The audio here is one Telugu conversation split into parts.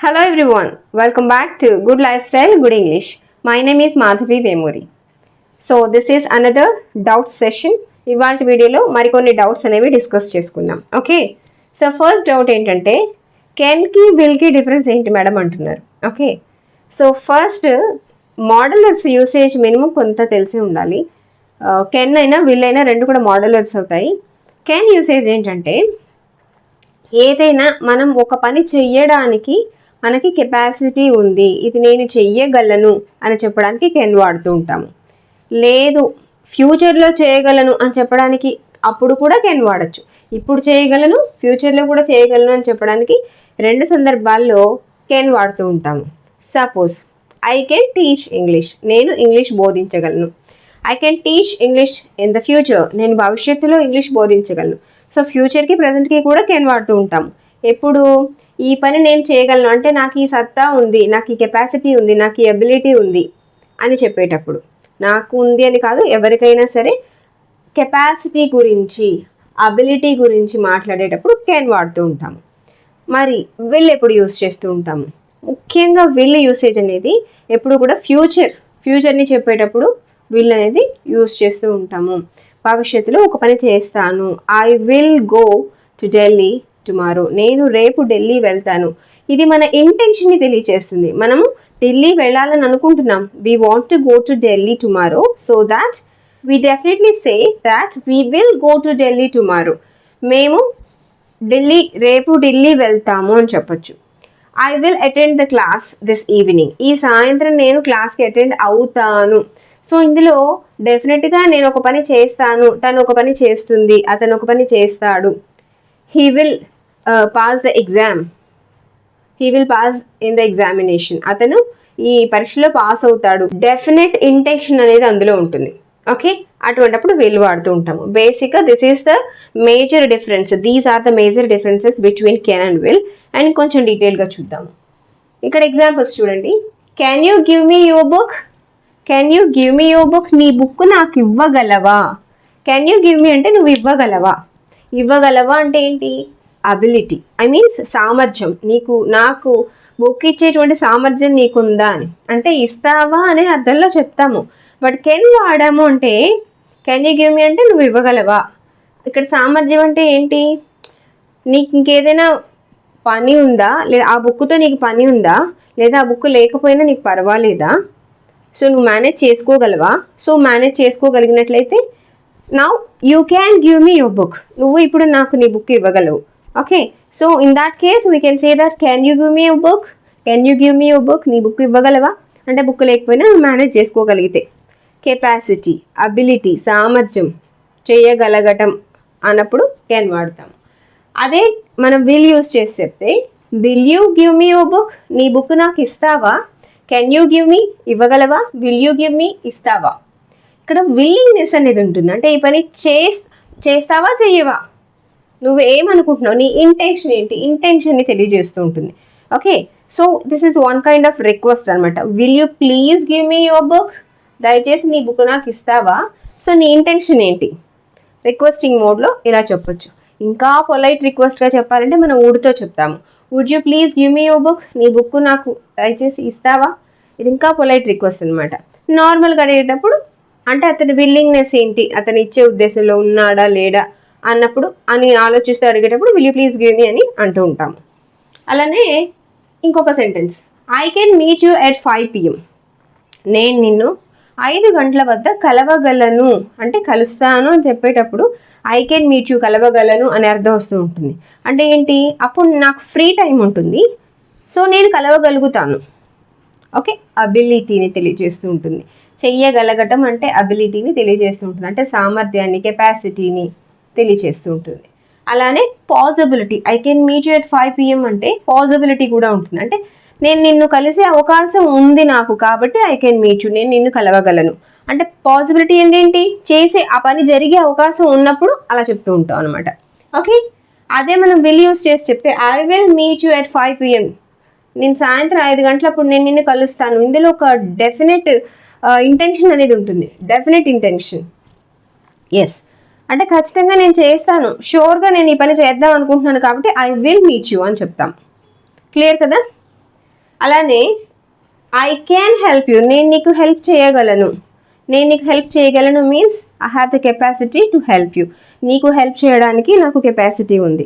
Hello everyone, welcome back to Good Lifestyle, Good English. My name is Madhavi Vemuri. So this is another doubt session. ఇవాల్టి వీడియోలో మరికొన్ని డౌట్స్ అనేవి డిస్కస్ చేసుకుందాం. ఓకే, సో ఫస్ట్ డౌట్ ఏంటంటే కెన్కి విల్కి డిఫరెన్స్ ఏంటి మేడం అంటున్నారు. Okay, so first modal verbs usage minimum కొంత తెలిసి ఉండాలి. కెన్ అయినా విల్ అయినా రెండు కూడా మోడల్ వర్బ్స్ అవుతాయి. కెన్ యూసేజ్ ఏంటంటే ఏదైనా మనం ఒక పని చెయ్యడానికి మనకి కెపాసిటీ ఉంది, ఇది నేను చెయ్యగలను అని చెప్పడానికి కెన్ వాడుతూ ఉంటాము. లేదు ఫ్యూచర్లో చేయగలను అని చెప్పడానికి అప్పుడు కూడా కెన్ వాడచ్చు. ఇప్పుడు చేయగలను, ఫ్యూచర్లో కూడా చేయగలను అని చెప్పడానికి రెండు సందర్భాల్లో కెన్ వాడుతూ ఉంటాము. Suppose I can teach English, నేను ఇంగ్లీష్ బోధించగలను. I can teach English in the future, నేను భవిష్యత్తులో ఇంగ్లీష్ బోధించగలను. సో ఫ్యూచర్కి ప్రజెంట్కి కూడా కెన్ వాడుతూ ఉంటాము. ఎప్పుడు ఈ పని నేను చేయగలను అంటే నాకు ఈ సత్తా ఉంది, నాకు ఈ కెపాసిటీ ఉంది, నాకు ఈ అబిలిటీ ఉంది అని చెప్పేటప్పుడు, నాకు ఉంది అని కాదు, ఎవరికైనా సరే కెపాసిటీ గురించి అబిలిటీ గురించి మాట్లాడేటప్పుడు కెన్ వాడుతూ ఉంటాము. మరి విల్ ఎప్పుడు యూస్ చేస్తూ ఉంటాము? ముఖ్యంగా విల్ యూసేజ్ అనేది ఎప్పుడు కూడా ఫ్యూచర్ని చెప్పేటప్పుడు విల్ అనేది యూస్ చేస్తూ ఉంటాము. భవిష్యత్తులో ఒక పని చేస్తాను, I will go to Delhi tomorrow, నేను రేపు ఢిల్లీ వెళ్తాను. ఇది మన ఇంటెన్షన్ని తెలియచేస్తుంది. మనము ఢిల్లీ వెళ్ళాలని అనుకుంటున్నాం, we want to go to Delhi tomorrow, so that we definitely say that we will go to Delhi tomorrow. మేము రేపు ఢిల్లీ వెళ్తాము అని చెప్పొచ్చు. I will attend the class this evening, ఈ సాయంత్రం నేను క్లాస్కి అటెండ్ అవుతాను. సో ఇందులో డెఫినెట్గా నేను ఒక పని చేస్తాను, తను ఒక పని చేస్తుంది, అతను ఒక పని చేస్తాడు. He will pass the exam, he will pass in the examination, అతను ఈ పరీక్షలో పాస్ అవుతాడు. డెఫినెట్ ఇంటెన్షన్ అనేది అందులో ఉంటుంది. ఓకే, అటువంటిప్పుడు విల్ వాడుతూ ఉంటాము. బేసిక్గా this is the major difference, these are the major differences between can and will. And కొంచెం డీటెయిల్గా చూద్దాము. ఇక్కడ ఎగ్జాంపుల్స్ చూడండి. Can you give me your book, can you give me your book, నీ బుక్ నాకు ఇవ్వగలవా. కెన్ యూ గివ్ మీ అంటే నువ్వు ఇవ్వగలవా. ఇవ్వగలవా అంటే ఏంటి? అబిలిటీ, ఐ మీన్స్ సామర్థ్యం. నాకు బుక్ ఇచ్చేటువంటి సామర్థ్యం నీకుందా అని, అంటే ఇస్తావా అనే అర్థంలో చెప్తాము. బట్ కెన్ వాడాము అంటే కెన్ యూ గివ్ మీ అంటే నువ్వు ఇవ్వగలవా. ఇక్కడ సామర్థ్యం అంటే ఏంటి? నీకు ఇంకేదైనా పని ఉందా, లేదా ఆ బుక్తో నీకు పని ఉందా, లేదా ఆ బుక్ లేకపోయినా నీకు పర్వాలేదా, సో నువ్వు మేనేజ్ చేసుకోగలవా. సో మేనేజ్ చేసుకోగలిగినట్లయితే now you can give me your book, నువ్వు ఇప్పుడు నాకు నీ బుక్ ఇవ్వగలవు. Okay, so in that case we can say that can you give me your book, can you give me your book, నీ బుక్ ఇవ్వగలవా అంటే బుక్ లేకపోయినా నువ్వు మేనేజ్ చేసుకోగలిగితే. కెపాసిటీ, అబిలిటీ, సామర్థ్యం, చేయగలగటం అన్నప్పుడు కెన్ వాడతాం. అదే మనం విల్ యూస్ చేసి చెప్తే will you give me your book, నీ బుక్ నాకు ఇస్తావా. కెన్ యూ గివ్ మీ ఇవ్వగలవా, విల్ యూ గివ్ మీ ఇస్తావా. ఇక్కడ విల్లింగ్నెస్ అనేది ఉంటుంది. అంటే ఈ పని చేస్తావా చెయ్యవా, నువ్వు ఏమనుకుంటున్నావు, నీ ఇంటెన్షన్ ఏంటి, ఇంటెన్షన్ని తెలియజేస్తూ ఉంటుంది. Okay, so this is one kind of request అనమాట. Will you please give me your book, దయచేసి నీ బుక్ నాకు ఇస్తావా. సో నీ ఇంటెన్షన్ ఏంటి, రిక్వెస్టింగ్ మోడ్లో ఇలా చెప్పొచ్చు. ఇంకా పొలైట్ రిక్వెస్ట్గా చెప్పాలంటే మనం వుడ్తో చెప్తాము. Would you please give me your book, నీ బుక్ నాకు దయచేసి ఇస్తావా. ఇది ఇంకా పొలైట్ రిక్వెస్ట్ అనమాట. నార్మల్గా అడిగేటప్పుడు అంటే అతని విల్లింగ్నెస్ ఏంటి, అతను ఇచ్చే ఉద్దేశంలో ఉన్నాడా లేడా అన్నప్పుడు అని ఆలోచిస్తూ అడిగేటప్పుడు will you please give me అని అంటూ ఉంటాము. అలానే ఇంకొక sentence, I can meet you at 5 PM, నేను నిన్ను 5 గంటల వద్ద కలవగలను అంటే కలుస్తాను అని చెప్పేటప్పుడు ఐ కెన్ మీట్ యూ కలవగలను అనే అర్థం వస్తూ ఉంటుంది. అంటే ఏంటి, అప్పుడు నాకు ఫ్రీ టైం ఉంటుంది, సో నేను కలవగలుగుతాను. ఓకే, అబిలిటీని తెలియజేస్తూ ఉంటుంది. చెయ్యగలగటం అంటే అబిలిటీని తెలియజేస్తూ ఉంటుంది, అంటే సామర్థ్యాన్ని, కెపాసిటీని తెలియజేస్తూ ఉంటుంది. అలానే possibility, I can meet you at 5 PM అంటే పాసిబిలిటీ కూడా ఉంటుంది. అంటే నేను నిన్ను కలిసే అవకాశం ఉంది నాకు, కాబట్టి ఐ కెన్ మీట్ యూ, నేను నిన్ను కలవగలను. అంటే పాసిబిలిటీ ఏంటి, చేసే ఆ పని జరిగే అవకాశం ఉన్నప్పుడు అలా చెప్తూ ఉంటాం అనమాట. ఓకే, అదే మనం విల్ యూస్ చేసి చెప్తే I will meet you at 5 PM, నేను సాయంత్రం 5 గంటలప్పుడు నేను నిన్ను కలుస్తాను. ఇందులో ఒక డెఫినెట్ ఇంటెన్షన్ అనేది ఉంటుంది, డెఫినెట్ ఇంటెన్షన్. ఎస్, అంటే ఖచ్చితంగా నేను చేస్తాను, షూర్గా నేను ఈ పని చేద్దాం అనుకుంటున్నాను కాబట్టి ఐ విల్ మీట్ యూ అని చెప్తాం. క్లియర్ కదా. అలానే ఐ క్యాన్ హెల్ప్ యూ, నేను నీకు హెల్ప్ చేయగలను. నేను నీకు హెల్ప్ చేయగలను means I have the capacity to help you. నీకు హెల్ప్ చేయడానికి నాకు కెపాసిటీ ఉంది.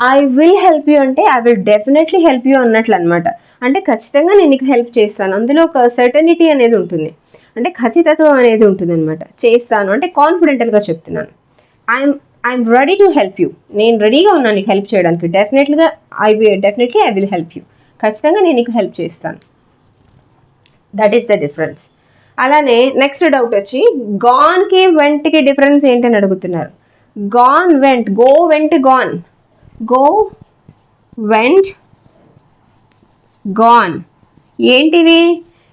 ఐ విల్ హెల్ప్ యూ అంటే I will definitely help you అన్నట్లు అనమాట. అంటే ఖచ్చితంగా నేను నీకు హెల్ప్ చేస్తాను. అందులో ఒక సర్టనిటీ అనేది ఉంటుంది, అంటే ఖచ్చితత్వం అనేది ఉంటుంది అనమాట. చేస్తాను అంటే కాన్ఫిడెంటల్గా చెప్తున్నాను. I'm ready to help you, నేను రెడీగా ఉన్నాను నీకు హెల్ప్ చేయడానికి. Definitely I will help you, ఖచ్చితంగా నేను నీకు హెల్ప్ చేస్తాను. That is the difference. అలానే నెక్స్ట్ డౌట్ వచ్చి గాన్కి వెంట్కి డిఫరెన్స్ ఏంటని అడుగుతున్నారు. Gone went, go went gone, go went gone ఏంటివి?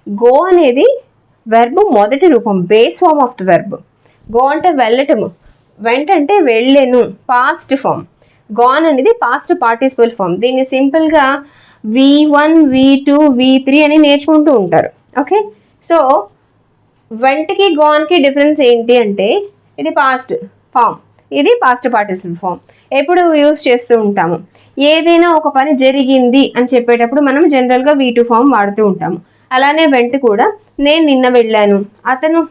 గో అనేది వెర్బ్ మొదటి రూపం, base form of the verb. Go అంటే వెళ్ళటము, వెంట్ అంటే వెళ్ళెను, పాస్ట్ ఫామ్. గాన్ అనేది పాస్ట్ పార్టిసిపల్ ఫామ్. దీన్ని సింపుల్గా V1 V2 V3 అని నేర్చుకుంటూ ఉంటారు. ఓకే, సో వెంట్కి గాన్కి డిఫరెన్స్ ఏంటి అంటే ఇది పాస్ట్ ఫామ్, ఇది పాస్ట్ పార్టిసిపల్ ఫామ్. ఎప్పుడు యూస్ చేస్తూ ఉంటాము, ఏదైనా ఒక పని జరిగింది అని చెప్పేటప్పుడు మనం జనరల్గా V2 ఫామ్ వాడుతూ ఉంటాము. అలానే వెంట్ కూడా నేను నిన్న వెళ్ళాను, అతను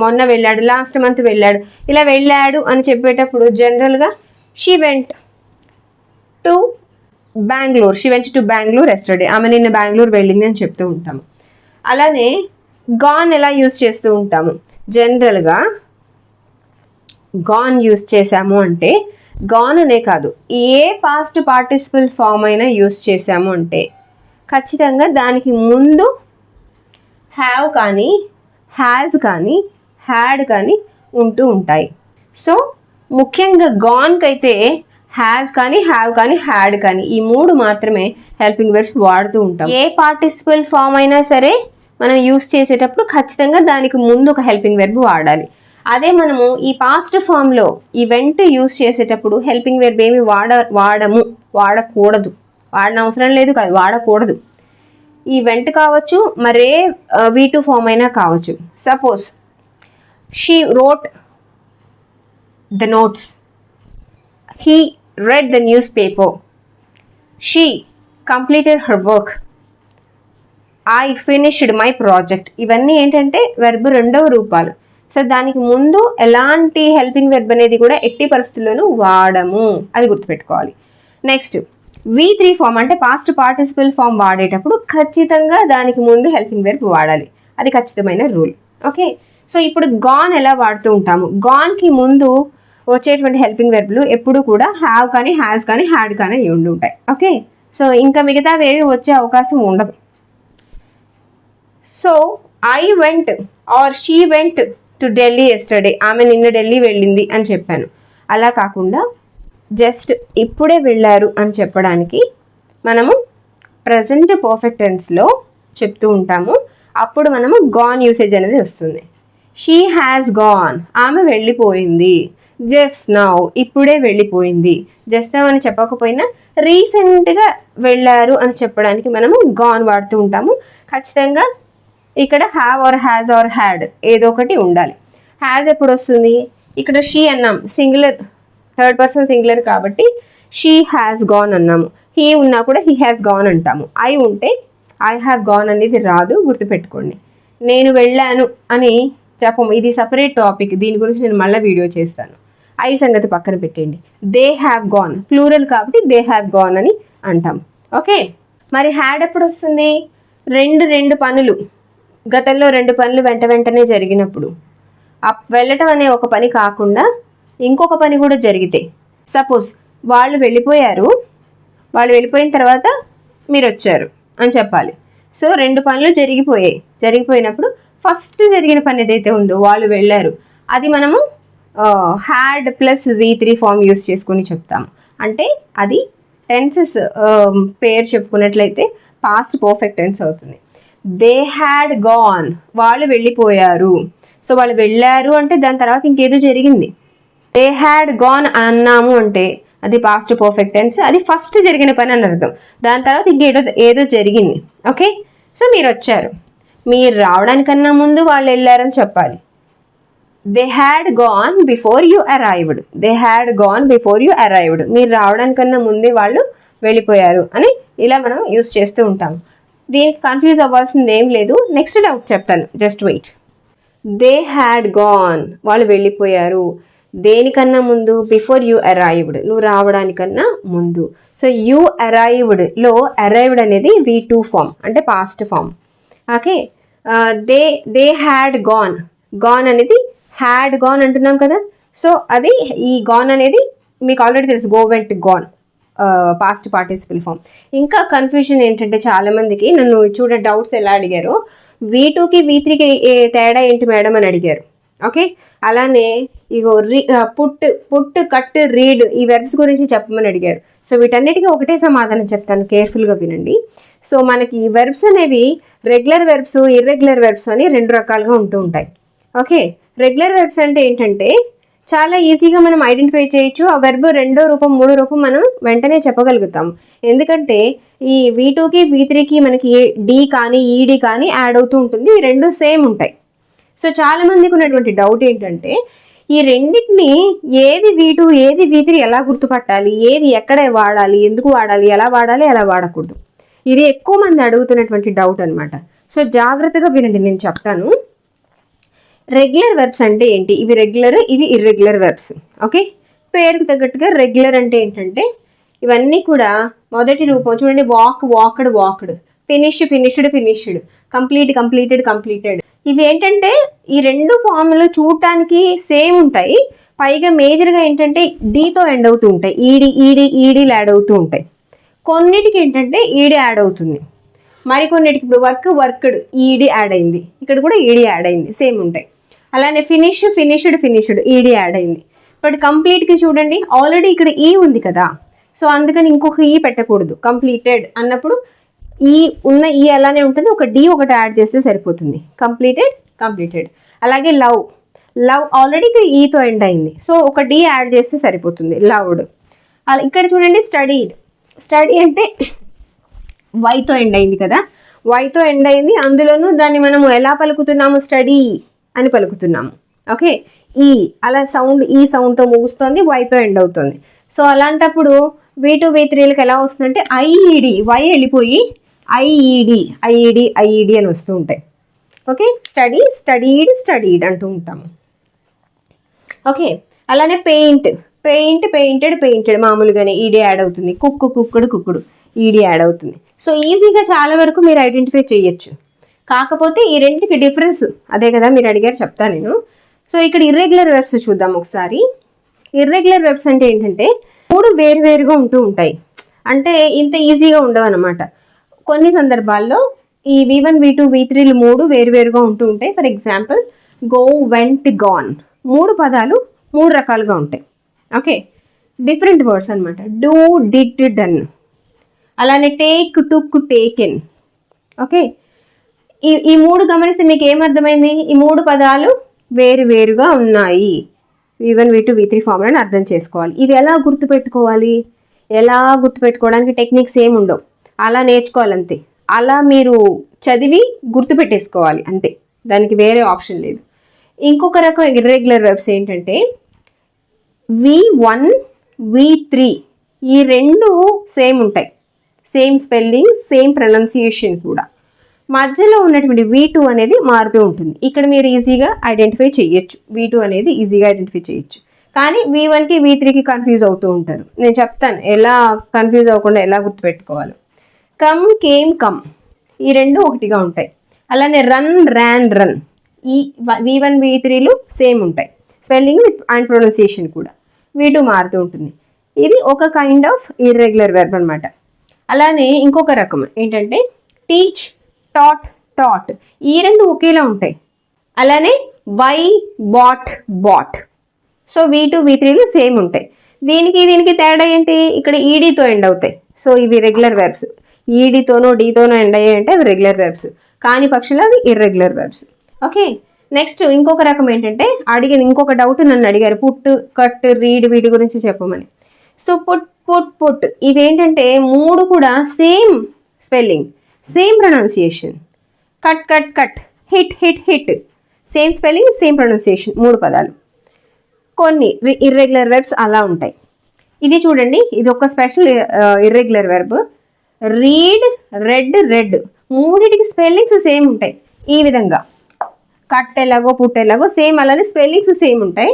మొన్న వెళ్ళాడు, లాస్ట్ మంత్ వెళ్ళాడు, ఇలా వెళ్ళాడు అని చెప్పేటప్పుడు జనరల్గా she went to Bengaluru, she went to Bengaluru yesterday, ఆమె నిన్న బెంగళూరు వెళ్ళింది అని చెప్తూ ఉంటాము. అలానే గాన్ ఎలా యూస్ చేస్తూ ఉంటాము, జనరల్గా గాన్ యూస్ చేసాము అంటే గాన్ అనే కాదు, ఏ పాస్ట్ పార్టిసిపల్ ఫామ్ అయినా యూస్ చేసాము అంటే ఖచ్చితంగా దానికి ముందు హ్యావ్ కానీ హ్యాజ్ కానీ హ్యాడ్ కానీ ఉంటూ ఉంటాయి. సో ముఖ్యంగా గాన్కి అయితే హ్యాజ్ కానీ హ్యావ్ కానీ హ్యాడ్ కానీ ఈ మూడు మాత్రమే హెల్పింగ్ వర్బ్స్ వాడుతూ ఉంటాం. ఏ పార్టిసిపల్ ఫామ్ అయినా సరే మనం యూస్ చేసేటప్పుడు ఖచ్చితంగా దానికి ముందు ఒక హెల్పింగ్ వెర్బ్ వాడాలి. అదే మనము ఈ పాస్ట్ ఫామ్లో ఈ వెంట్ యూస్ చేసేటప్పుడు హెల్పింగ్ వెర్బ్ ఏమి వాడకూడదు, వాడిన అవసరం లేదు కాదు, వాడకూడదు. ఈ వెంట్ కావచ్చు, మరే V2 ఫామ్ అయినా కావచ్చు. Suppose she wrote the notes, he read the news paper, she completed her work, I finished my project. ఇవన్నీ ఏంటంటే వెర్బ్ రెండవ రూపాలు. సో దానికి ముందు ఎలాంటి హెల్పింగ్ వెర్బ్ అనేది కూడా ఎట్టి పరిస్థితుల్లోనూ వాడము, అది గుర్తుపెట్టుకోవాలి. నెక్స్ట్ V3 ఫామ్ అంటే పాస్ట్ పార్టిసిపల్ ఫామ్ వాడేటప్పుడు ఖచ్చితంగా దానికి ముందు హెల్పింగ్ వెర్బ్ వాడాలి, అది ఖచ్చితమైన రూల్. ఓకే, సో ఇప్పుడు గాన్ ఎలా వాడుతూ ఉంటాము, గాన్కి ముందు వచ్చేటువంటి హెల్పింగ్ వెర్బ్లు ఎప్పుడు కూడా హ్యావ్ కానీ హ్యాజ్ కానీ హ్యాడ్ కానీ ఉండి ఉంటాయి. ఓకే, సో ఇంకా మిగతావి ఏవి వచ్చే అవకాశం ఉండదు. So I went or she went to Delhi yesterday, ఆమె నిన్న ఢిల్లీ వెళ్ళింది అని చెప్పాను. అలా కాకుండా జస్ట్ ఇప్పుడే వెళ్ళారు అని చెప్పడానికి మనము ప్రజెంట్ పర్ఫెక్ట్ టెన్స్లో చెప్తూ ఉంటాము. అప్పుడు మనము గాన్ యూసేజ్ అనేది వస్తుంది. షీ హ్యాస్ గాన్, ఆమె వెళ్ళిపోయింది. జస్ట్ నౌ, ఇప్పుడే వెళ్ళిపోయింది. జస్ట్ నౌ అని చెప్పకపోయినా రీసెంట్గా వెళ్ళారు అని చెప్పడానికి మనము గాన్ వాడుతూ ఉంటాము. ఖచ్చితంగా ఇక్కడ have or has or had ఏదో ఒకటి ఉండాలి. హ్యాజ్ ఎప్పుడు వస్తుంది, ఇక్కడ షీ అన్నాం, సింగులర్ థర్డ్ పర్సన్ సింగులర్ కాబట్టి షీ హ్యాస్ గాన్ అన్నాము. హీ ఉన్నా కూడా హీ హ్యాస్ గాన్ అంటాము. ఐ ఉంటే ఐ హ్యావ్ గాన్ అనేది రాదు, గుర్తుపెట్టుకోండి. నేను వెళ్ళాను అని చెప్పము, ఇది సపరేట్ టాపిక్, దీని గురించి నేను మళ్ళీ వీడియో చేస్తాను. ఐ సంగతి పక్కన పెట్టండి. దే హ్యావ్ గాన్ ప్లూరల్ కాబట్టి దే హ్యావ్ గాన్ అని అంటాం. ఓకే, మరి హ్యాడ్ ఎప్పుడు వస్తుంది, రెండు పనులు, గతంలో రెండు పనులు వెంటనే జరిగినప్పుడు, వెళ్ళటం అనే ఒక పని కాకుండా ఇంకొక పని కూడా జరిగితే, సపోజ్ వాళ్ళు వెళ్ళిపోయారు, వాళ్ళు వెళ్ళిపోయిన తర్వాత మీరు వచ్చారు అని చెప్పాలి. సో రెండు పనులు జరిగిపోయినప్పుడు ఫస్ట్ జరిగిన పని ఏదైతే ఉందో వాళ్ళు వెళ్ళారు, అది మనము had plus V3 form use చేసుకొని చెప్తాము. అంటే అది టెన్సెస్ పేరు చెప్పుకున్నట్లయితే పాస్ట్ పర్ఫెక్ట్ టెన్స్ అవుతుంది. దే హ్యాడ్ గాన్, వాళ్ళు వెళ్ళిపోయారు. సో వాళ్ళు వెళ్ళారు అంటే దాని తర్వాత ఇంకేదో జరిగింది. దే హ్యాడ్ గాన్ అన్నాము అంటే అది పాస్ట్ పర్ఫెక్ట్ టెన్స్, అది ఫస్ట్ జరిగిన పని అని అర్థం. దాని తర్వాత ఏదో జరిగింది. ఓకే, సో మీరు వచ్చారు, మీరు రావడానికన్నా ముందు వాళ్ళు వెళ్ళారని చెప్పాలి. They had gone before you arrived, they had gone before you arrived, మీరు రావడానికన్నా ముందే వాళ్ళు వెళ్ళిపోయారు అని ఇలా మనం యూస్ చేస్తూ ఉంటాం. దీనికి కన్ఫ్యూజ్ అవ్వాల్సింది ఏం లేదు. నెక్స్ట్ డౌట్ చెప్తాను, just wait. They had gone, వాళ్ళు వెళ్ళిపోయారు. దేనికన్నా ముందు? బిఫోర్ యూ అరైవ్డ్, నువ్వు రావడానికన్నా ముందు. సో యూ అరైవ్డ్లో అరైవ్డ్ అనేది V2 ఫామ్, అంటే past form. Okay, they had gone, gone అనేది హ్యాడ్ గాన్ అంటున్నాం కదా. సో అది ఈ గాన్ అనేది మీకు ఆల్రెడీ తెలుసు, go went gone, past participle form. ఇంకా కన్ఫ్యూజన్ ఏంటంటే చాలామందికి నన్ను డౌట్స్ ఎలా అడిగారు, V2కి V3కి తేడా ఏంటి మేడం అని అడిగారు. ఓకే, అలానే ఇగో పుట్ కట్ రీడ్ ఈ వెర్బ్స్ గురించి చెప్పమని అడిగారు. సో వీటన్నిటికీ ఒకటే సమాధానం చెప్తాను, కేర్ఫుల్గా వినండి. సో మనకి వెర్బ్స్ అనేవి రెగ్యులర్ వెర్బ్స్, ఇర్రెగ్యులర్ వెర్బ్స్ అని రెండు రకాలుగా ఉంటూ ఉంటాయి. ఓకే, రెగ్యులర్ వెర్బ్స్ అంటే ఏంటంటే చాలా ఈజీగా మనం ఐడెంటిఫై చేయొచ్చు. ఆ వెర్బ్ రెండో రూపం, మూడో రూపం మనం వెంటనే చెప్పగలుగుతాం. ఎందుకంటే ఈ V2కి V3కి మనకి డి కానీ ఈడి కానీ యాడ్ అవుతూ ఉంటుంది, ఈ రెండు సేమ్ ఉంటాయి. సో చాలా మందికి ఉన్నటువంటి డౌట్ ఏంటంటే ఈ రెండింటిని ఏది V2 ఏది V3 ఎలా గుర్తుపట్టాలి, ఏది ఎక్కడ వాడాలి, ఎందుకు వాడాలి, ఎలా వాడాలి, ఎలా వాడకూడదు, ఇది ఎక్కువ మంది అడుగుతున్నటువంటి డౌట్ అనమాట. సో జాగ్రత్తగా వినండి, నేను చెప్తాను. రెగ్యులర్ వెర్బ్స్ అంటే ఏంటి? ఇవి రెగ్యులర్, ఇవి ఇర్రెగ్యులర్ వెర్బ్స్. ఓకే, పేరుకు తగ్గట్టుగా రెగ్యులర్ అంటే ఏంటంటే ఇవన్నీ కూడా మొదటి రూపం చూడండి, walk walked walked, finish finished finished, complete completed completed. ఇవి ఏంటంటే ఈ రెండు ఫామ్లు చూడటానికి సేమ్ ఉంటాయి, పైగా మేజర్గా ఏంటంటే డీతో ఎండ్ అవుతూ ఉంటాయి. ఈడీలు యాడ్ అవుతూ ఉంటాయి. కొన్నిటికి ఏంటంటే ఈడీ యాడ్ అవుతుంది, మరికొన్నిటికి ఇప్పుడు వర్క్డ్ ఈడీ యాడ్ అయింది, ఇక్కడ కూడా ఈడీ యాడ్ అయింది, సేమ్ ఉంటాయి. అలానే ఫినిష్డ్ ఈడీ యాడ్ అయింది. బట్ కంప్లీట్కి చూడండి, ఆల్రెడీ ఇక్కడ ఈ ఉంది కదా, సో అందుకని ఇంకొక ఈ పెట్టకూడదు. కంప్లీటెడ్ అన్నప్పుడు ఈ ఉన్న ఈ అలానే ఉంటుంది, ఒక డి ఒకటి యాడ్ చేస్తే సరిపోతుంది, కంప్లీటెడ్. అలాగే లవ్ ఆల్రెడీ ఇక్కడ ఈతో ఎండ్ అయింది, సో ఒక డి యాడ్ చేస్తే సరిపోతుంది, లవ్డ్. అలా ఇక్కడ చూడండి, స్టడీ అంటే వైతో ఎండ్ అయింది కదా, వైతో ఎండ్ అయింది, అందులోనూ దాన్ని మనము ఎలా పలుకుతున్నాము, స్టడీ అని పలుకుతున్నాము. ఓకే, ఈ అలా సౌండ్, ఈ సౌండ్తో ముగుస్తుంది, వైతో ఎండ్ అవుతుంది. సో అలాంటప్పుడు V2 V3లకు ఎలా వస్తుందంటే ఐఈడి, వై వెళ్ళిపోయి ఐఈడి అని వస్తూ ఉంటాయి. ఓకే, స్టడీడ్ అంటూ ఉంటాము. ఓకే, అలానే పెయింటెడ్ మామూలుగానే ఈడీ యాడ్ అవుతుంది. కుక్కుడు ఈడీ యాడ్ అవుతుంది. సో ఈజీగా చాలా వరకు మీరు ఐడెంటిఫై చేయొచ్చు. కాకపోతే ఈ రెండింటికి డిఫరెన్స్ అదే కదా మీరు అడిగారు, చెప్తాను నేను. సో ఇక్కడ ఇర్రెగ్యులర్ వెర్బ్స్ చూద్దాం ఒకసారి. ఇర్రెగ్యులర్ వెర్బ్స్ అంటే ఏంటంటే మూడు వేరువేరుగా ఉంటూ ఉంటాయి, అంటే ఇంత ఈజీగా ఉండవు అనమాట. కొన్ని సందర్భాల్లో ఈ V1 V2 V3లు మూడు వేరువేరుగా ఉంటూ ఉంటాయి. For example go went gone, మూడు పదాలు మూడు రకాలుగా ఉంటాయి. ఓకే, డిఫరెంట్ వర్డ్స్ అనమాట. డూ డిడ్ డన్, అలానే టేక్ టుక్ టేకెన్. ఓకే, ఈ మూడు గమనిస్తే మీకు ఏమర్థమైంది? ఈ మూడు పదాలు వేరువేరుగా ఉన్నాయి. V1 V2 V3 ఫార్ములాని అర్థం చేసుకోవాలి. ఇవి ఎలా గుర్తుపెట్టుకోవడానికి టెక్నిక్స్ ఏమి ఉండవు, అలా నేర్చుకోవాలంతే. అలా మీరు చదివి గుర్తుపెట్టేసుకోవాలి అంతే, దానికి వేరే ఆప్షన్ లేదు. ఇంకొక రకం ఇర్రెగ్యులర్ వెర్బ్స్ ఏంటంటే V1 V3 ఈ రెండు సేమ్ ఉంటాయి, సేమ్ స్పెల్లింగ్, సేమ్ ప్రొనౌన్సియేషన్ కూడా. మధ్యలో ఉన్నటువంటి V2 అనేది మారుతూ ఉంటుంది. ఇక్కడ మీరు ఈజీగా ఐడెంటిఫై చేయొచ్చు, V2 అనేది ఈజీగా ఐడెంటిఫై చేయొచ్చు. కానీ V1కి V3కి కన్ఫ్యూజ్ అవుతూ ఉంటారు. నేను చెప్తాను ఎలా కన్ఫ్యూజ్ అవ్వకుండా ఎలా గుర్తుపెట్టుకోవాలి. కమ్ కేమ్ కమ్, ఈ రెండు ఒకటిగా ఉంటాయి. అలానే రన్ ఈ V1 V3లు సేమ్ ఉంటాయి, స్పెల్లింగ్ అండ్ ప్రొనౌన్సియేషన్ కూడా. V2 మారుతూ ఉంటుంది. ఇది ఒక కైండ్ ఆఫ్ ఇర్రెగ్యులర్ వెర్బ్ అనమాట. అలానే ఇంకొక రకం ఏంటంటే టీచ్, టాట్, ఈ రెండు ఒకేలా ఉంటాయి. అలానే బై, బాట్. సో V2 V3లు సేమ్ ఉంటాయి. దీనికి తేడా ఏంటి? ఇక్కడ ఈడీతో ఎండ్ అవుతాయి. సో ఇవి రెగ్యులర్ వెర్బ్స్. ఈడీతోనో డీతోనో ఎండ్ అయ్యాయి అంటే అవి రెగ్యులర్ వెర్బ్స్, కాని పక్షంలో అవి ఇర్రెగ్యులర్ వెర్బ్స్. ఓకే, నెక్స్ట్ ఇంకొక రకం ఏంటంటే ఇంకొక డౌట్ నన్ను అడిగారు, పుట్, కట్, రీడ్, వీటి గురించి చెప్పమని. సో పుట్ ఇవేంటంటే మూడు కూడా same spelling, same pronunciation. Cut, hit, same spelling, same pronunciation, మూడు పదాలు. కొన్ని ఇర్రెగ్యులర్ వెర్బ్స్ అలా ఉంటాయి. ఇది చూడండి, ఇది ఒక special irregular verb. Read, read, మూడిటికి స్పెల్లింగ్స్ సేమ్ ఉంటాయి. ఈ విధంగా కట్ ఎలాగో పుట్ ఎలాగో సేమ్, అలానే స్పెల్లింగ్స్ సేమ్ ఉంటాయి.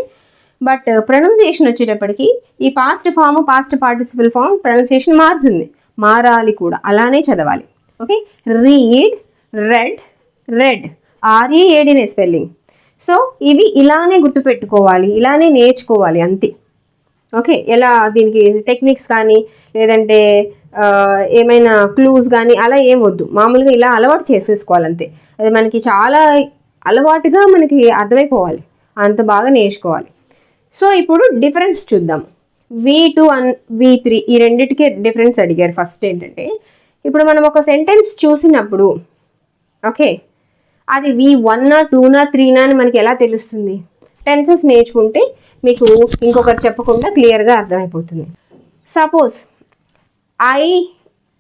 బట్ ప్రొనౌన్సియేషన్ వచ్చేటప్పటికి ఈ past form, past participle form pronunciation మారుతుంది, మారాలి కూడా, అలానే చదవాలి. ఓకే, రీడ్, రెడ్, రెడ్, READనే స్పెల్లింగ్. సో ఇవి ఇలానే గుర్తుపెట్టుకోవాలి, ఇలానే నేర్చుకోవాలి అంతే. ఓకే, ఎలా దీనికి టెక్నిక్స్ కానీ లేదంటే ఏమైనా క్లూస్ కానీ అలా ఏం వద్దు, మామూలుగా ఇలా అలవాటు చేసేసుకోవాలి అంతే. అది మనకి చాలా అలవాటుగా మనకి అర్థమైపోవాలి, అంత బాగా నేర్చుకోవాలి. సో ఇప్పుడు డిఫరెన్స్ చూద్దాం. V2 అండ్ V3 ఈ రెండింటికి డిఫరెన్స్ అడిగారు. ఫస్ట్ ఏంటంటే, ఇప్పుడు మనం ఒక సెంటెన్స్ చూసినప్పుడు ఓకే, అది V1 2 3 అని మనకి ఎలా తెలుస్తుంది? టెన్సెస్ నేర్చుకుంటే మీకు ఇంకొకరు చెప్పకుండా క్లియర్గా అర్థమైపోతుంది. సపోజ్ ఐ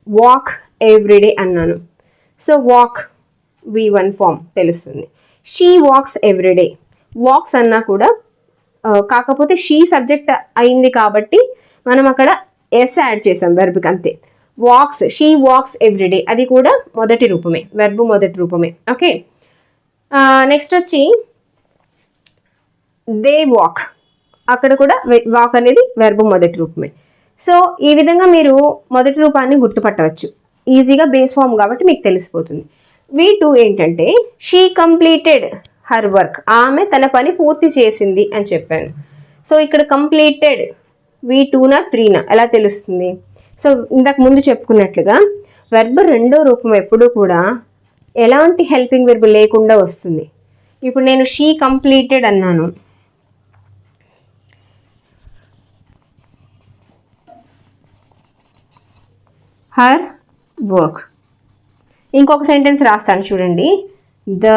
వాక్ ఎవ్రీడే అన్నాను. సో వాక్ V1 ఫామ్ తెలుస్తుంది. షీ వాక్స్ ఎవ్రీడే, వాక్స్ అన్నా కూడా కాకపోతే షీ సబ్జెక్ట్ అయింది కాబట్టి మనం అక్కడ ఎస్ యాడ్ చేసాం వెర్బ్కి అంతే. వాక్స్, షీ వాక్స్ ఎవ్రీడే, అది కూడా మొదటి రూపమే, వెర్బ్ మొదటి రూపమే. ఓకే, నెక్స్ట్ వచ్చి దే వాక్, అక్కడ కూడా వాక్ అనేది వెర్బ్ మొదటి రూపమే. సో ఈ విధంగా మీరు మొదటి రూపాన్ని గుర్తుపట్టవచ్చు ఈజీగా, బేస్ ఫామ్ కాబట్టి మీకు తెలిసిపోతుంది. V2 ఏంటంటే, షీ కంప్లీటెడ్ హర్ వర్క్, ఆమె తన పని పూర్తి చేసింది అని చెప్పాను. సో ఇక్కడ కంప్లీటెడ్ V2నా 3నా ఎలా తెలుస్తుంది? సో ఇందాక ముందు చెప్పుకున్నట్లుగా వెర్బ్ రెండో రూపం ఎప్పుడూ కూడా ఎలాంటి హెల్పింగ్ వెర్బ్ లేకుండా వస్తుంది. ఇప్పుడు నేను షీ కంప్లీటెడ్ అన్నాను, హర్ వర్క్. ఇంకొక సెంటెన్స్ రాస్తాను చూడండి, ద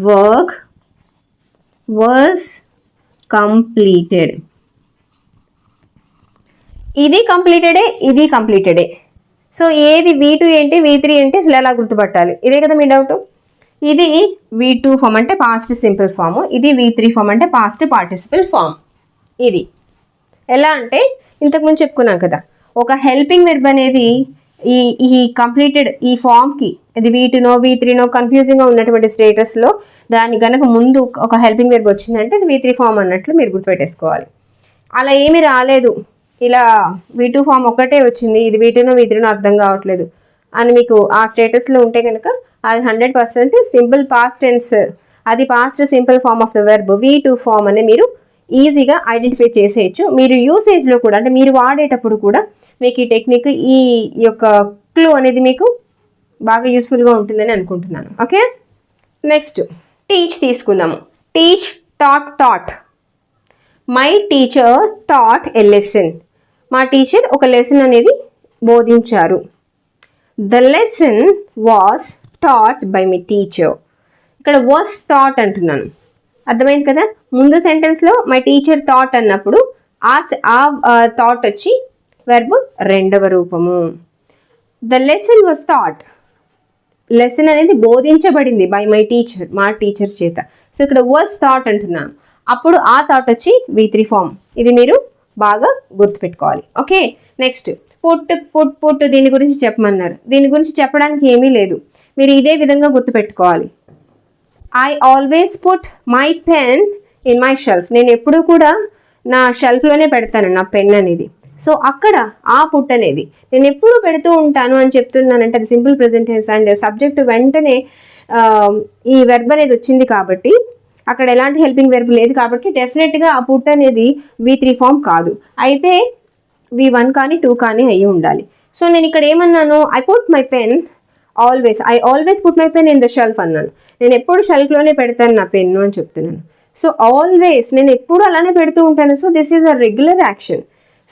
వర్క్ వాజ్ కంప్లీటెడ్. ఇది కంప్లీటెడే, ఇది కంప్లీటెడే. సో ఏది V2 ఏంటి, V3 ఏంటి, అసలు ఎలా గుర్తుపట్టాలి? ఇదే కదా మీ డౌట్. ఇది V2 ఫామ్ అంటే పాస్ట్ సింపుల్ ఫామ్, ఇది V3 ఫామ్ అంటే పాస్ట్ పార్టిసిపల్ ఫామ్. ఇది ఎలా అంటే ఇంతకుముందు చెప్పుకున్నాం కదా, ఒక హెల్పింగ్ వెర్బ్ అనేది ఈ కంప్లీటెడ్ ఈ ఫామ్కి, ఇది V2నో V3నో కన్ఫ్యూజింగ్గా ఉన్నటువంటి స్టేటస్లో దాని కనుక ముందు ఒక హెల్పింగ్ వెర్బ్ వచ్చిందంటే అది V3 ఫామ్ అన్నట్లు మీరు గుర్తుపెట్టేసుకోవాలి. అలా ఏమీ రాలేదు, ఇలా V2 ఫామ్ ఒక్కటే వచ్చింది, ఇది V2నో V3నో అర్థం కావట్లేదు అని మీకు ఆ స్టేటస్లో ఉంటే కనుక అది 100% సింపుల్ పాస్ట్ టెన్స్, అది past simple form of the verb V2 form అని మీరు ఈజీగా ఐడెంటిఫై చేసేయచ్చు. మీరు యూసేజ్లో కూడా అంటే మీరు వాడేటప్పుడు కూడా మీకు ఈ టెక్నిక్, ఈ యొక్క క్లూ అనేది మీకు బాగా యూస్ఫుల్గా ఉంటుందని అనుకుంటున్నాను. ఓకే, నెక్స్ట్ టీచ్ తీసుకుందాము. Teach, taught, taught. My teacher taught a lesson, మా టీచర్ ఒక లెసన్ అనేది బోధించారు. The lesson was taught by my teacher. ఇక్కడ వాస్ టాట్ అంటున్నాను, అర్థమైంది కదా. ముందు సెంటెన్స్లో మై టీచర్ టాట్ అన్నప్పుడు ఆ థాట్ వచ్చి వెర్బ్ రెండవ రూపము. The lesson was taught, lesson అనేది బోధించబడింది బై మై టీచర్, మా టీచర్ చేత. సో ఇక్కడ వాస్ థాట్ అంటున్నాను, అప్పుడు ఆ థాట్ వచ్చి V3 ఫామ్. ఇది మీరు బాగా గుర్తుపెట్టుకోవాలి. ఓకే, నెక్స్ట్ పుట్ దీని గురించి చెప్పమన్నారు. దీని గురించి చెప్పడానికి ఏమీ లేదు, మీరు ఇదే విధంగా గుర్తుపెట్టుకోవాలి. I always put my pen in my shelf, నేను ఎప్పుడూ కూడా నా షెల్ఫ్లోనే పెడతాను నా పెన్ అనేది. సో అక్కడ ఆ పుట్ అనేది నేను ఎప్పుడు పెడుతూ ఉంటాను అని చెప్తున్నానంటే అది simple present tense and subject వెంటనే ఈ వెర్బ్ అనేది వచ్చింది కాబట్టి అక్కడ ఎలాంటి హెల్పింగ్ వెర్బ్ లేదు కాబట్టి డెఫినెట్గా ఆ పుట్ అనేది V3 ఫామ్ కాదు, అయితే V1 కానీ 2 కానీ అయ్యి ఉండాలి. సో నేను ఇక్కడ ఏమన్నాను, I put my pen always, I always put my pen in the shelf అన్నాను. నేను ఎప్పుడు షెల్ఫ్లోనే పెడతాను నా పెన్ను అని చెప్తున్నాను. సో ఆల్వేస్ నేను ఎప్పుడు అలానే పెడుతూ ఉంటాను. So this is a regular action.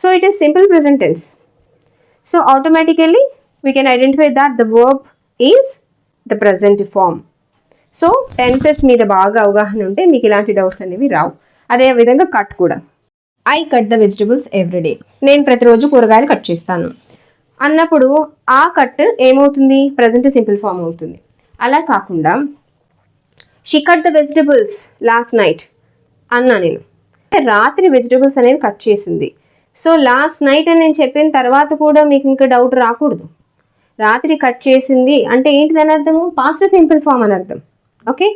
So it is simple present tense. So automatically we can identify that the verb is the present form. So tenses మీద బాగా అవగాహన ఉంటే మీకు ఇలాంటి డౌట్స్ అనేవి రావు. అదే విధంగా కట్ కూడా, I cut the vegetables everyday, నేను ప్రతిరోజు కూరగాయలు కట్ చేస్తాను అన్నప్పుడు ఆ కట్ ఏమవుతుంది, ప్రజెంట్ సింపుల్ ఫామ్ అవుతుంది. అలా కాకుండా she cut the vegetables last night అన్నా, నేను రాత్రి వెజిటబుల్స్ అనేవి కట్ చేసింది. సో లాస్ట్ నైట్ అని నేను చెప్పిన తర్వాత కూడా మీకు ఇంకా డౌట్ రాకూడదు. రాత్రి కట్ చేసింది అంటే ఏంటిదని అర్థము? పాస్ట్ సింపుల్ ఫామ్ అని అర్థం. ఓకే,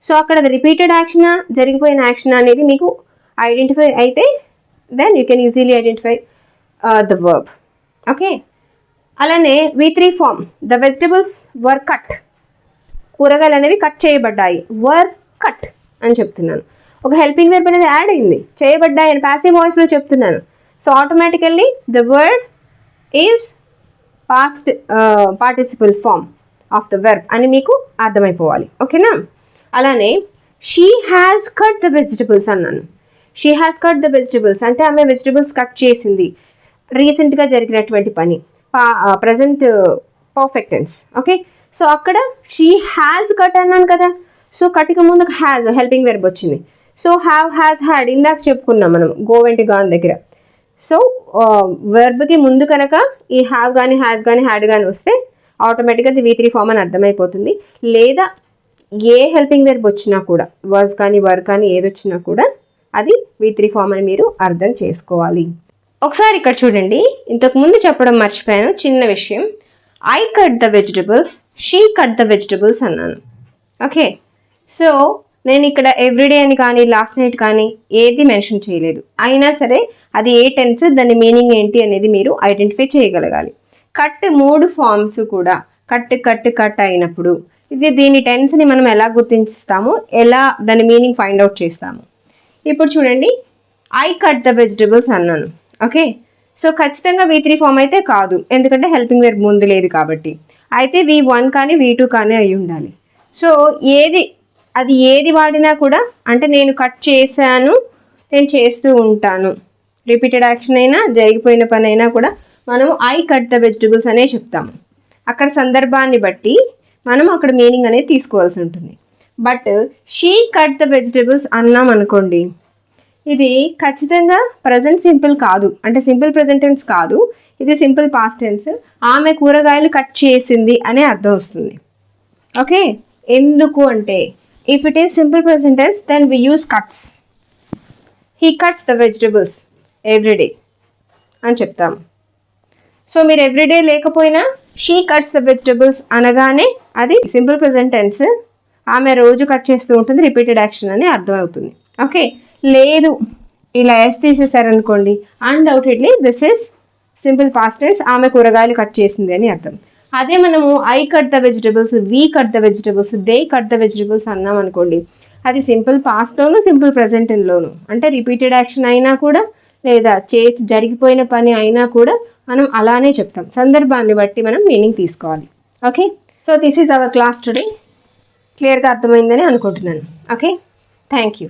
సో అక్కడ రిపీటెడ్ యాక్షన్ జరిగిపోయిన యాక్షన్ అనేది మీకు ఐడెంటిఫై అయితే then you can easily identify the verb. Okay, అలానే V3 form, the vegetables were cut, కూరగాయలు అనేవి కట్ చేయబడ్డాయి, వర్ కట్ అని చెప్తున్నాను. ఒక హెల్పింగ్ వెర్బ్ అనేది యాడ్ అయింది, చేయబడ్డాయి అని ప్యాసివ్ వాయిస్లో చెప్తున్నాను. So automatically the word is past participle form of the verb అని మీకు అర్థమైపోవాలి. ఓకేనా? అలానే she has cut the vegetables అన్నాను. She has cut the vegetables అంటే ఆమె వెజిటబుల్స్ కట్ చేసింది, రీసెంట్గా జరిగినటువంటి పని, present perfect tense. Okay, so అక్కడ షీ హ్యాస్ కట్ అన్నాను కదా, సో కట్కి ముందు హ్యాజ్ హెల్పింగ్ వెర్బ్ వచ్చింది. సో హ్యావ్, హ్యాస్, హ్యాడ్ ఇందాక చెప్పుకున్నాం మనం గో వెంట్ గాన్ దగ్గర. సో వెర్బ్కి ముందు కనుక ఈ హ్యావ్ కానీ హ్యాస్ కానీ హ్యాడ్ కానీ వస్తే ఆటోమేటిక్గా అది V3 ఫామ్ అని అర్థమైపోతుంది. లేదా ఏ హెల్పింగ్ వెర్బ్ వచ్చినా కూడా, వర్స్ కానీ వర్ కానీ ఏది వచ్చినా కూడా అది V3 ఫామ్ అని మీరు అర్థం చేసుకోవాలి. ఒకసారి ఇక్కడ చూడండి, ఇంతకుముందు చెప్పడం మర్చిపోయాను చిన్న విషయం. I cut the vegetables, she cut the vegetables అన్నాను. ఓకే, సో నేను ఇక్కడ ఎవ్రీడే అని కానీ లాస్ట్ నైట్ కానీ ఏది మెన్షన్ చేయలేదు. అయినా సరే అది ఏ టెన్స్, దాని మీనింగ్ ఏంటి అనేది మీరు ఐడెంటిఫై చేయగలగాలి. కట్ 3 ఫామ్స్ కూడా కట్ కట్ కట్ అయినప్పుడు ఇది దీని టెన్స్ని మనం ఎలా గుర్తిస్తాము, ఎలా దాని మీనింగ్ ఫైండ్ అవుట్ చేస్తాము. ఇప్పుడు చూడండి, ఐ కట్ ద వెజిటబుల్స్ అన్నాను. ఓకే, సో ఖచ్చితంగా V3 ఫామ్ అయితే కాదు, ఎందుకంటే హెల్పింగ్ వెర్బ్ ముందు లేదు కాబట్టి. అయితే V1 కానీ V2 కానీ అయి ఉండాలి. సో ఏది వాడినా కూడా, అంటే నేను కట్ చేశాను, నేను చేస్తూ ఉంటాను, రిపీటెడ్ యాక్షన్ అయినా జరిగిపోయిన పని అయినా కూడా మనం ఐ కట్ ద వెజిటబుల్స్ అనే చెప్తాము. అక్కడ సందర్భాన్ని బట్టి మనం అక్కడ మీనింగ్ అనేది తీసుకోవాల్సి ఉంటుంది. But she cut the vegetables అన్నాం అనుకోండి, ఇది ఖచ్చితంగా ప్రజెంట్ సింపుల్ కాదు, అంటే సింపుల్ ప్రజెంట్ టెన్స్ కాదు, ఇది సింపుల్ పాస్ట్ టెన్స్. ఆమె కూరగాయలు కట్ చేసింది అనే అర్థం వస్తుంది. ఓకే, ఎందుకు అంటే if it is simple present tense then we use cuts. He cuts the vegetables everyday అని చెప్తాము. సో మీరు ఎవ్రీడే లేకపోయినా షీ కట్స్ ద వెజిటబుల్స్ అనగానే అది సింపుల్ ప్రజెంట్ టెన్స్, ఆమె రోజు కట్ చేస్తూ ఉంటుంది, రిపీటెడ్ యాక్షన్ అని అర్థం అవుతుంది. ఓకే, లేదు ఇలా ఎస్ తీసేసారనుకోండి, undoubtedly this is simple past tense, ఆమె కూరగాయలు కట్ చేసింది అని అర్థం. అదే మనము I cut the vegetables, we cut the vegetables, they cut the vegetables అన్నాం అనుకోండి, అది సింపుల్ పాస్ట్లోను సింపుల్ ప్రజెంట్లోను, అంటే రిపీటెడ్ యాక్షన్ అయినా కూడా లేదా జరిగిపోయిన పని అయినా కూడా మనం అలానే చెప్తాం. సందర్భాన్ని బట్టి మనం మీనింగ్ తీసుకోవాలి. Okay, so this is our class today. క్లియర్గా అర్థమైందని అనుకుంటున్నాను. Okay, thank you.